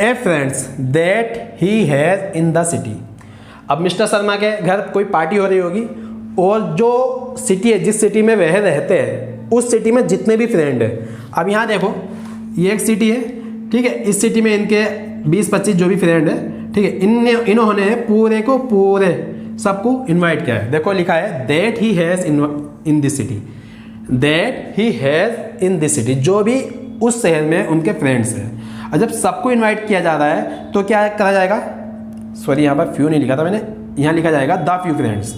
A friends that he has in the city. अब मिस्टर शर्मा के घर कोई पार्टी हो रही होगी और जो सिटी है, जिस सिटी में वह रहते हैं, उस सिटी में जितने भी फ्रेंड हैं, अब यहाँ देखो ये एक सिटी है, ठीक है, इस सिटी में इनके 20-25 जो भी फ्रेंड है, ठीक है, इन्होंने पूरे को पूरे सबको इनवाइट किया है। देखो लिखा है that he has in this city, that he has in this city, जो भी उस शहर में उनके फ्रेंड्स हैं। और जब सबको इनवाइट किया जा रहा है तो क्या करा जाएगा, सॉरी यहाँ पर फ्यू नहीं लिखा था मैंने, यहाँ लिखा जाएगा the few friends,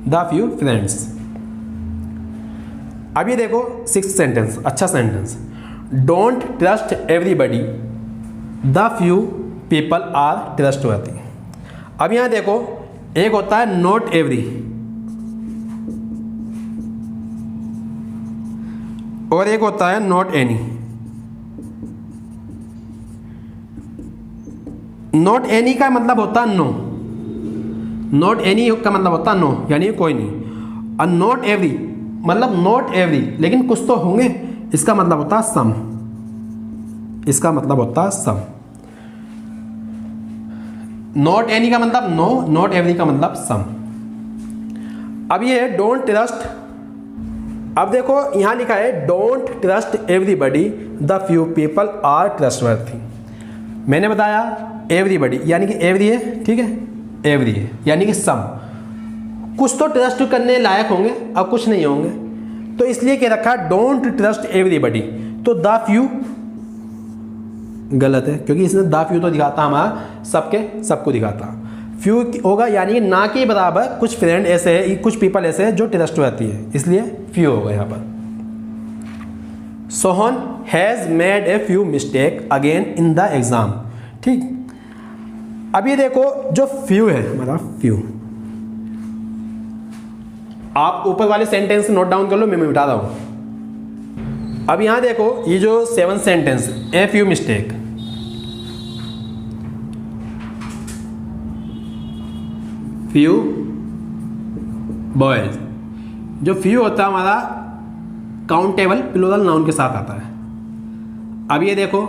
the few friends. अब ये देखो सिक्स्थ सेंटेंस, अच्छा sentence, don't trust everybody the few people are trustworthy. अब यहाँ देखो एक होता है नॉट एवरी और एक होता है नॉट एनी। नॉट एनी का मतलब होता है नो, नॉट एनी का मतलब होता है नो यानी कोई नहीं। और नॉट एवरी मतलब नॉट एवरी लेकिन कुछ तो होंगे, इसका मतलब होता है सम, इसका मतलब होता है सम। नॉट एनी का मतलब नो, नॉट एवरी का मतलब सम। अब ये है डोंट ट्रस्ट, अब देखो यहां लिखा है don't trust everybody the few people are trustworthy. मैंने बताया एवरीबडी यानी कि एवरी है, ठीक है, एवरी है यानी कि सम, कुछ तो ट्रस्ट करने लायक होंगे और कुछ नहीं होंगे, तो इसलिए क्या रखा डोंट ट्रस्ट एवरीबडी। तो द फ्यू गलत है क्योंकि इसने द फ्यू तो दिखाता हमारा सबके सबको दिखाता, फ्यू होगा यानी ना के बराबर कुछ फ्रेंड ऐसे है, कुछ पीपल ऐसे हैं जो ट्रस्ट रहती है, इसलिए फ्यू होगा यहाँ पर। Sohan has made a few mistake again in the exam, ठीक। अब ये देखो जो फ्यू है हमारा फ्यू, आप ऊपर वाले सेंटेंस नोट डाउन कर लो, मैं मिटा रहा हूं। अब यहां देखो ये जो 7th sentence, a few mistake, few boys, जो फ्यू होता है हमारा काउंटेबल प्लूरल नाउन के साथ आता है। अब ये देखो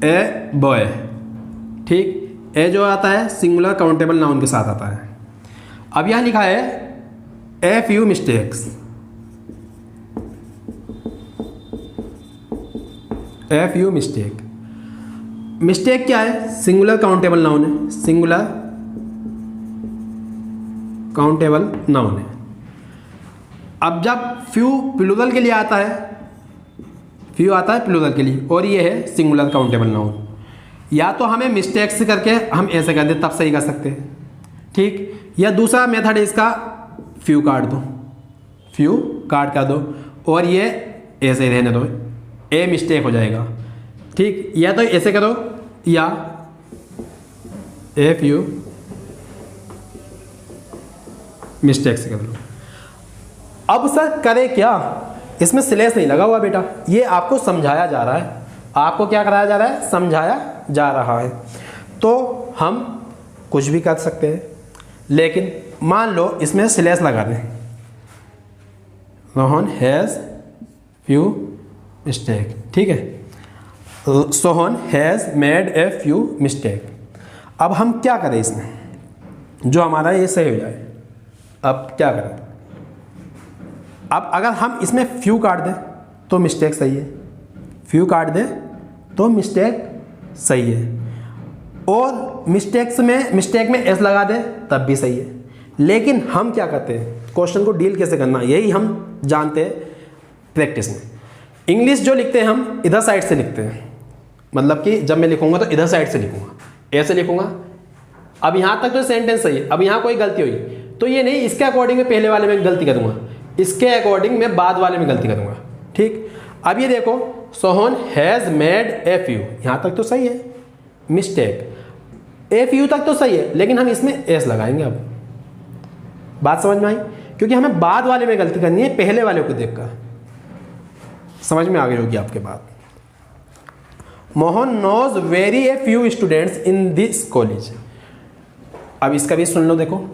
ए बॉय, ठीक, ए जो आता है सिंगुलर काउंटेबल नाउन के साथ आता है। अब यहां लिखा है a few mistakes, a few mistake, mistake क्या है, सिंगुलर काउंटेबल नाउन है, सिंगुलर काउंटेबल नाउन है। अब जब फ्यू प्लूरल के लिए आता है, फ्यू आता है प्लूरल के लिए और ये है सिंगुलर काउंटेबल नाउन, या तो हमें मिस्टेक्स करके हम ऐसे कर दे तब सही कर सकते हैं, ठीक, या दूसरा मेथड है इसका फ्यू काट दो, फ्यू काट कर दो और ये ऐसे ही रहने दो, ए मिस्टेक हो जाएगा, ठीक, या तो ऐसे करो या ए फ्यू मिस्टेक से कर लो। अब सर करे क्या, इसमें स्लेस नहीं लगा हुआ बेटा, ये आपको समझाया जा रहा है, आपको क्या कराया जा रहा है, समझाया जा रहा है। तो हम कुछ भी कर सकते हैं, लेकिन मान लो इसमें स्लेस लगा दें, रोहन हैज़ फ्यू मिस्टेक, ठीक है। Sohan has made a few mistake. अब हम क्या करें इसमें, जो हमारा ये सही हो जाए। अब क्या करें, अब अगर हम इसमें फ्यू काट दें तो मिस्टेक सही है, फ्यू काट दें तो मिस्टेक सही है, और मिस्टेक में एस लगा दें तब भी सही है। लेकिन हम क्या करते हैं, क्वेश्चन को डील कैसे करना यही हम जानते हैं प्रैक्टिस में। इंग्लिश जो लिखते हैं हम इधर साइड से लिखते हैं, मतलब कि जब मैं लिखूंगा तो इधर साइड से लिखूंगा, ऐसे लिखूंगा। अब यहाँ तक तो सेंटेंस सही है, अब यहाँ कोई गलती हुई तो ये नहीं इसके अकॉर्डिंग में पहले वाले में गलती करूँगा, इसके अकॉर्डिंग मैं बाद वाले में गलती करूँगा, ठीक। अब ये देखो Sohan has made a few, यहाँ तक तो सही है, मिस्टेक ए फ्यू तक तो सही है, लेकिन हम इसमें एस लगाएंगे। अब बात समझ में आई, क्योंकि हमें बाद वाले में गलती करनी है, पहले वाले को देखकर। समझ में आ गई होगी आपके बात। Mohan knows very a few students in this college. अब इसका भी सुन लो, देखो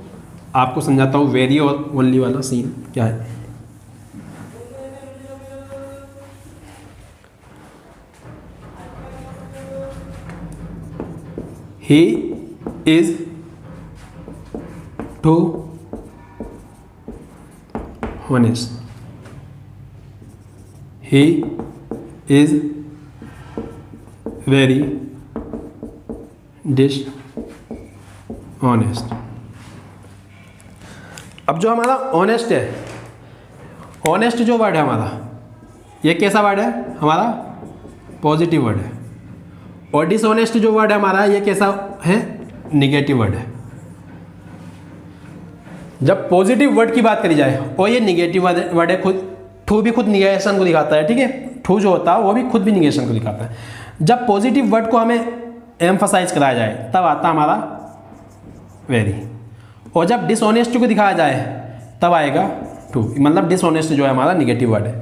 आपको समझाता हूँ वेरी और ओनली वाला सीन क्या है। He is too honest. He is very dishonest. अब जो हमारा ऑनेस्ट है, ऑनेस्ट जो वर्ड है हमारा, ये कैसा वर्ड है हमारा, पॉजिटिव वर्ड है। और डिसऑनेस्ट जो वर्ड है हमारा, ये कैसा है, निगेटिव वर्ड है। जब पॉजिटिव वर्ड की बात करी जाए और ये निगेटिव वर्ड है, खुद ठू भी खुद निगेशन को दिखाता है, ठीक है। ठू जो होता है वो भी खुद भी निगेशन को दिखाता है। जब पॉजिटिव वर्ड को हमें एम्फसाइज कराया जाए तब आता हमारा वेरी, और जब डिसऑनेस्ट को दिखाया जाए तब आएगा टू, मतलब डिसऑनेस्ट जो है हमारा निगेटिव वर्ड है,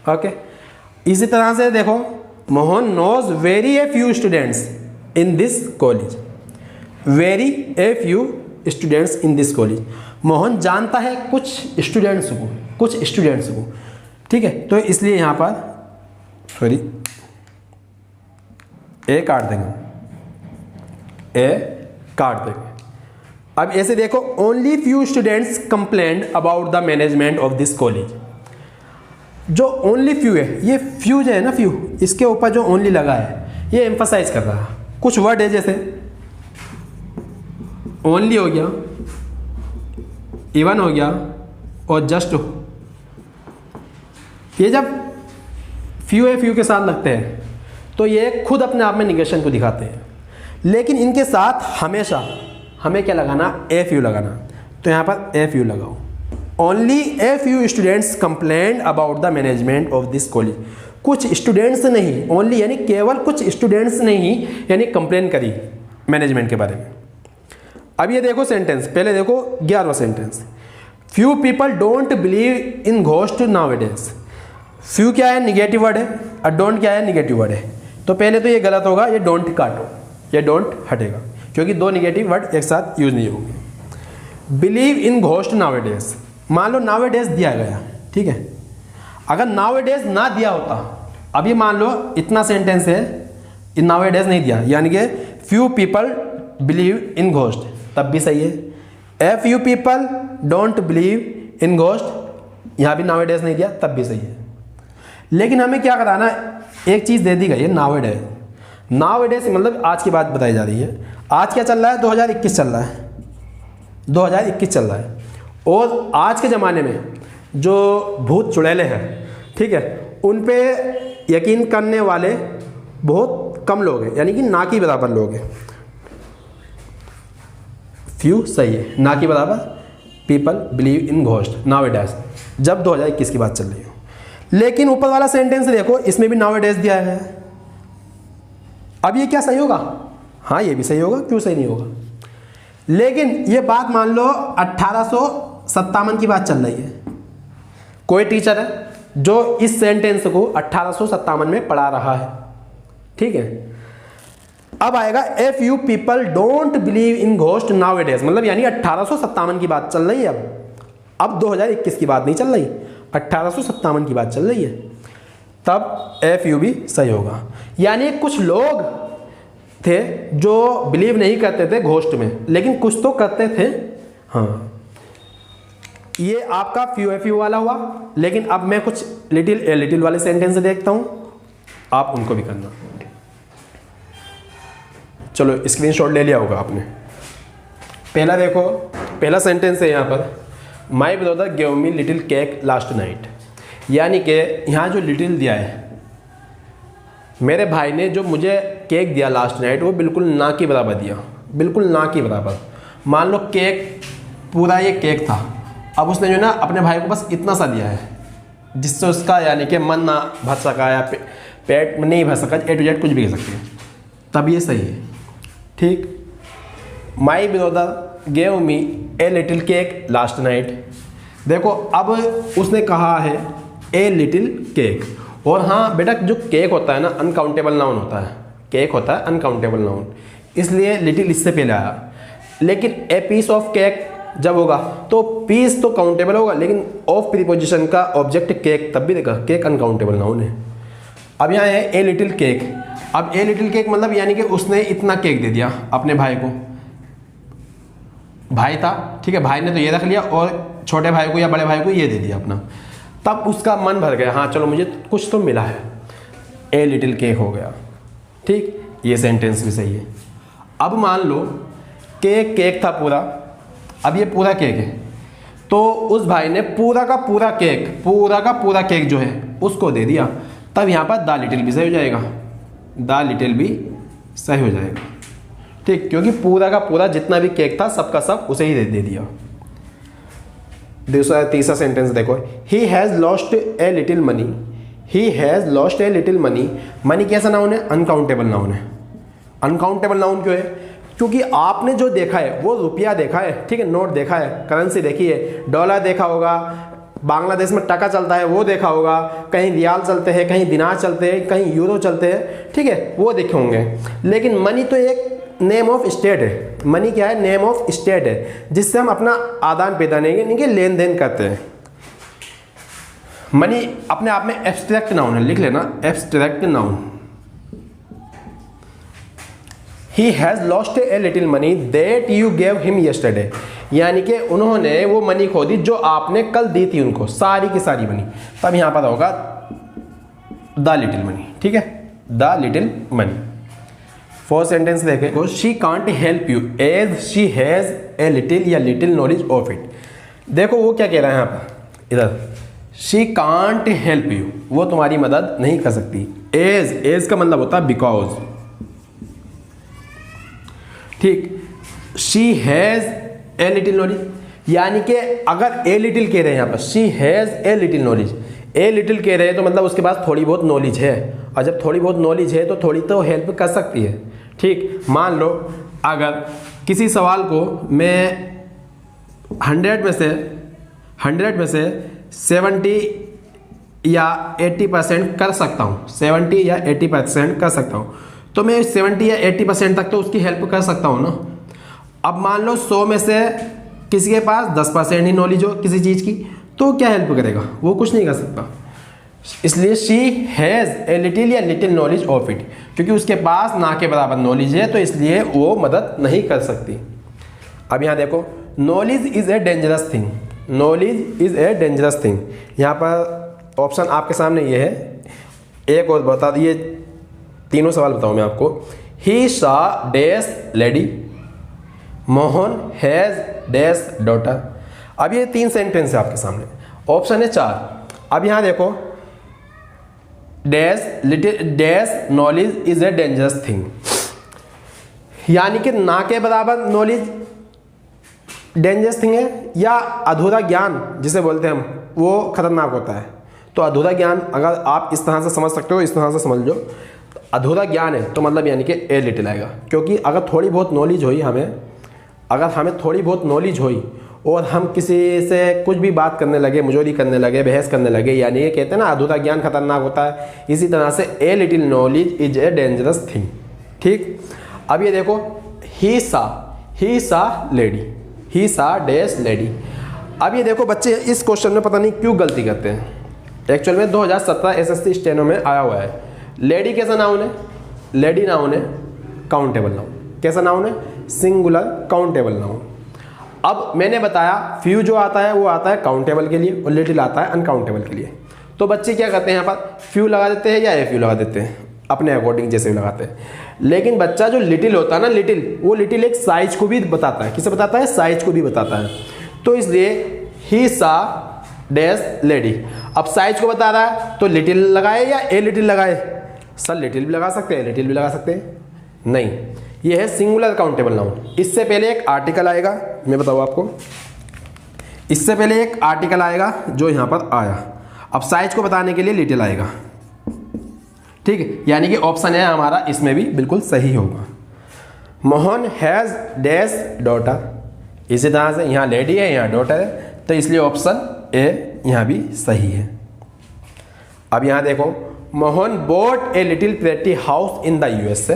ओके। इसी तरह से देखो Mohan knows very a few students in this college, very a few students in this college. Mohan जानता है कुछ स्टूडेंट्स को, ठीक है। तो इसलिए यहाँ पर सॉरी ए काट देंगे, अब ऐसे देखो only few students complaint about the management of this college. जो ओनली फ्यू है, ये फ्यू जो है ना, फ्यू इसके ऊपर जो ओनली लगा है ये एम्फसाइज कर रहा है। कुछ वर्ड है जैसे ओनली हो गया, इवन हो गया और जस्ट हो, ये जब फ्यू के साथ लगते हैं तो ये खुद अपने आप में निगेशन को दिखाते हैं। लेकिन इनके साथ हमेशा हमें क्या लगाना, ए फ्यू लगाना। तो यहाँ पर ए फ्यू लगाओ। Only A few students complaint about the management of this college. कुछ स्टूडेंट्स नहीं, ओनली यानी केवल कुछ स्टूडेंट्स नहीं, यानी कंप्लेन करी मैनेजमेंट के बारे में। अब ये देखो सेंटेंस, पहले देखो 11वां sentence, few people don't believe in ghost nowadays. Few क्या है, निगेटिव वर्ड है, और डोंट क्या है, निगेटिव वर्ड है। तो पहले तो ये गलत होगा, ये डोंट काटो, ये डोंट हटेगा, क्योंकि दो निगेटिव वर्ड एक साथ यूज नहीं होंगे। बिलीव इन घोस्ट नाउअडेज, मान लो नाउअडेज दिया गया, ठीक है। अगर नाउअडेज ना दिया होता, अभी मान लो इतना सेंटेंस है, इन नाउअडेज नहीं दिया, यानी कि few people believe in ghost, तब भी सही है। A few people don't believe in ghost, यहाँ भी नाउअडेज नहीं दिया, तब भी सही है। लेकिन हमें क्या कराना, एक चीज़ दे दी गई है नाउअडेज। नाउअडेज मतलब आज की बात बताई जा रही है। आज क्या चल रहा है, 2021 चल रहा है, 2021 चल रहा है। और आज के ज़माने में जो भूत चुड़ैले हैं, ठीक है, उन पे यकीन करने वाले बहुत कम लोग हैं, यानी कि ना की बराबर लोग हैं। फ्यू सही है, ना की बराबर people believe in ghost nowadays, जब 2021 की बात चल रही हो। लेकिन ऊपर वाला सेंटेंस देखो, इसमें भी नाउअडेज दिया है। अब ये क्या सही होगा, हाँ ये भी सही होगा, क्यों सही नहीं होगा। लेकिन ये बात मान लो 1857 की बात चल रही है। कोई टीचर है जो इस सेंटेंस को 1857 में पढ़ा रहा है, ठीक है। अब आएगा a few people don't believe in ghost nowadays, मतलब यानी 1857 की बात चल रही है। अब 2021 की बात नहीं चल रही, 1857 की बात चल रही है। तब एफ यू भी सही होगा। यानी कुछ लोग थे जो बिलीव नहीं करते थे घोस्ट में, लेकिन कुछ तो करते थे। हाँ, ये आपका फ्यू एफ यू वाला हुआ। लेकिन अब मैं कुछ लिटिल वाले सेंटेंस देखता हूँ, आप उनको भी करना। चलो स्क्रीनशॉट ले लिया होगा आपने। पहला देखो, पहला सेंटेंस है यहाँ पर, my brother gave me little cake last night. यानी कि यहाँ जो लिटिल दिया है, मेरे भाई ने जो मुझे केक दिया लास्ट नाइट, वो बिल्कुल ना के बराबर दिया, बिल्कुल ना के बराबर। मान लो केक पूरा ये केक था, अब उसने जो ना अपने भाई को बस इतना सा दिया है, जिससे उसका यानी कि मन ना भर सका या पेट में नहीं भर सका, ए टू जेड कुछ भी कह सकते हैं, तब ये सही है। ठीक, my brother gave me a little cake last night. देखो अब उसने कहा है ए लिटिल केक, और हाँ बेटा जो केक होता है ना अनकाउंटेबल नाउन होता है, केक होता है अनकाउंटेबल नाउन, इसलिए लिटिल इससे पहले आया। लेकिन ए पीस ऑफ केक जब होगा तो पीस तो काउंटेबल होगा, लेकिन ऑफ प्रीपोजिशन का ऑब्जेक्ट केक तब भी देखा, केक अनकाउंटेबल नाउन है। अब यहाँ है ए लिटिल केक। अब ए लिटिल केक मतलब यानी कि उसने इतना केक दे दिया अपने भाई को, भाई था ठीक है, भाई ने तो ये रख लिया और छोटे भाई को या बड़े भाई को ये दे दिया अपना, तब उसका मन भर गया, हाँ चलो मुझे कुछ तो मिला है, ए लिटिल केक हो गया। ठीक, ये सेंटेंस भी सही है। अब मान लो केक था पूरा, अब ये पूरा केक है, तो उस भाई ने पूरा का पूरा केक जो है उसको दे दिया, तब यहाँ पर द लिटिल भी सही हो जाएगा, द लिटिल भी सही हो जाएगा। ठीक, क्योंकि पूरा का पूरा जितना भी केक था सबका सब उसे ही दे दिया। तीसरा सेंटेंस देखो, he has lost a little money. He has lost a little money. Money कैसा नाउन है? अनकाउंटेबल नाउन है। अनकाउंटेबल नाउन क्यों है? क्योंकि आपने जो देखा है वो रुपया देखा है, ठीक है, नोट देखा है, करेंसी देखी है, डॉलर देखा होगा, बांग्लादेश में टका चलता है वो देखा होगा, कहीं रियाल चलते हैं, कहीं दिनार चलते हैं, कहीं यूरो चलते हैं, ठीक है, वो देखे होंगे। लेकिन मनी तो एक नेम ऑफ स्टेट है। मनी क्या है? नेम ऑफ स्टेट है, जिससे हम अपना आदान प्रदान यानी कि लेन देन करते हैं। मनी अपने आप में एब्स्ट्रैक्ट नाउन है, लिख लेना, abstract noun. He has lost a little money that you gave him yesterday। यानी कि उन्होंने वो मनी खो दी जो आपने कल दी थी उनको, सारी की सारी मनी, तब यहाँ पर होगा द लिटिल मनी। ठीक है, the little money. Fourth sentence देखें, she can't help you as she has a little या लिटिल नॉलेज ऑफ इट। देखो वो क्या कह रहा है यहाँ पर, इधर शी कांट हेल्प यू, वो तुम्हारी मदद नहीं कर सकती। एज का मतलब होता है बिकॉज। ठीक, she has a little knowledge, यानी कि अगर ए लिटिल कह रहे हैं यहाँ पर, she has a little knowledge, a little कह रहे हैं तो मतलब उसके पास थोड़ी बहुत नॉलेज है, और जब थोड़ी बहुत नॉलेज है तो थोड़ी तो हेल्प कर सकती है। ठीक, मान लो अगर किसी सवाल को मैं 100 में से 70 या 80% कर सकता हूँ, 70 या 80% कर सकता हूँ, तो मैं 70 या 80% तक तो उसकी हेल्प कर सकता हूँ ना। अब मान लो 100 में से किसी के पास 10% ही नॉलेज हो किसी चीज़ की, तो क्या हेल्प करेगा? वो कुछ नहीं कर सकता। इसलिए शी हैज़ ए लिटिल या लिटिल नॉलेज ऑफ इट, क्योंकि उसके पास ना के बराबर नॉलेज है, तो इसलिए वो मदद नहीं कर सकती। अब यहाँ देखो, knowledge is a dangerous thing. Knowledge is a dangerous thing, यहाँ पर ऑप्शन आपके सामने ये है। एक और बता दिए, तीनों सवाल बताऊँ मैं आपको। ही सा dash lady, Mohan has dash daughter. अब ये 3 सेंटेंस है आपके सामने, ऑप्शन है 4। अब यहाँ देखो, dash little dash knowledge is a dangerous thing, यानी कि ना के बराबर नॉलेज डेंजरस थिंग है, या अधूरा ज्ञान जिसे बोलते हैं हम, वो खतरनाक होता है। तो अधूरा ज्ञान अगर आप इस तरह से समझ सकते हो, इस तरह से समझ लो, अधूरा ज्ञान है तो मतलब यानी कि ए लिटिल आएगा। क्योंकि अगर थोड़ी बहुत नॉलेज हुई हमें, अगर हमें थोड़ी बहुत नॉलेज हुई और हम किसी से कुछ भी बात करने लगे, मुजोरी करने लगे, बहस करने लगे, यानी ये कहते हैं ना अधूरा ज्ञान खतरनाक होता है। इसी तरह से a little knowledge is a dangerous thing. ठीक, अब ये देखो, ही सा लेडी, ही सा डैश लेडी। अब ये देखो बच्चे इस क्वेश्चन में पता नहीं क्यों गलती करते हैं। एक्चुअल में 2017 एसएससी स्टेनो में आया हुआ है। लेडी कैसा नाउन है? लेडी नाउन है काउंटेबल नाउन। कैसा नाउन है? Singular countable noun. अब मैंने बताया फ्यू जो आता है वो आता है काउंटेबल के लिए और लिटिल आता है अनकाउंटेबल के लिए। तो बच्चे क्या करते हैं यहाँ पर, फ्यू लगा देते हैं या ए फ्यू लगा देते हैं, अपने अकॉर्डिंग जैसे भी लगाते हैं। लेकिन बच्चा जो लिटिल होता है ना, लिटिल, वो लिटिल एक साइज को भी बताता है। किसे बताता है? साइज को भी बताता है। तो इसलिए ही सा डैश लेडी, अब साइज को बता रहा है तो लिटिल लगाए या ए लिटिल लगाए? सर लिटिल भी लगा सकते हैं, लिटिल भी लगा सकते हैं। नहीं, ये है सिंगुलर काउंटेबल नाउन। इससे पहले एक आर्टिकल आएगा, मैं बताऊँ आपको, इससे पहले एक आर्टिकल आएगा जो यहाँ पर आया। अब साइज को बताने के लिए लिटिल आएगा, ठीक है। यानी कि ऑप्शन है हमारा इसमें भी बिल्कुल सही होगा। मोहन हैज़ डैश डॉटर, इसी तरह से यहाँ लेडी है, यहाँ डॉटर है, तो इसलिए ऑप्शन ए यहाँ भी सही है। अब यहाँ देखो, Mohan boat a little pretty house in the USA.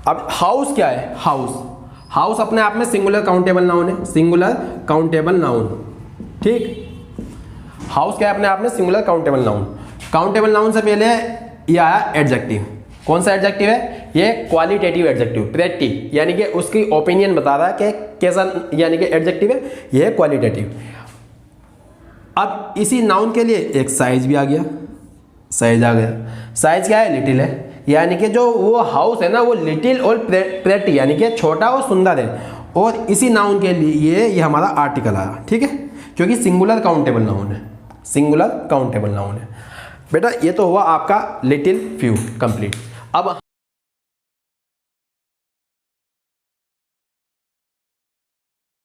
अब हाउस क्या है? हाउस, हाउस अपने आप में सिंगुलर काउंटेबल नाउन है, सिंगुलर काउंटेबल नाउन, ठीक। हाउस क्या है अपने आप में? Singular countable noun. Countable noun से पहले ये आया एडजेक्टिव। कौन सा एडजेक्टिव है? ये क्वालिटेटिव एडजेक्टिव, प्रेटी, यानी कि उसकी ओपिनियन बता रहा है कि कैसा, यानी कि एडजेक्टिव है, ये है क्वालिटेटिव। अब इसी नाउन के लिए एक साइज भी आ गया, साइज आ गया। साइज क्या है? लिटिल है, यानी कि जो वो हाउस है ना वो लिटिल और प्रेटी यानी कि छोटा और सुंदर है। और इसी नाउन के लिए ये हमारा आर्टिकल आया, ठीक है, क्योंकि सिंगुलर काउंटेबल नाउन है, सिंगुलर काउंटेबल नाउन है। बेटा ये तो हुआ आपका लिटिल फ्यू कंप्लीट। अब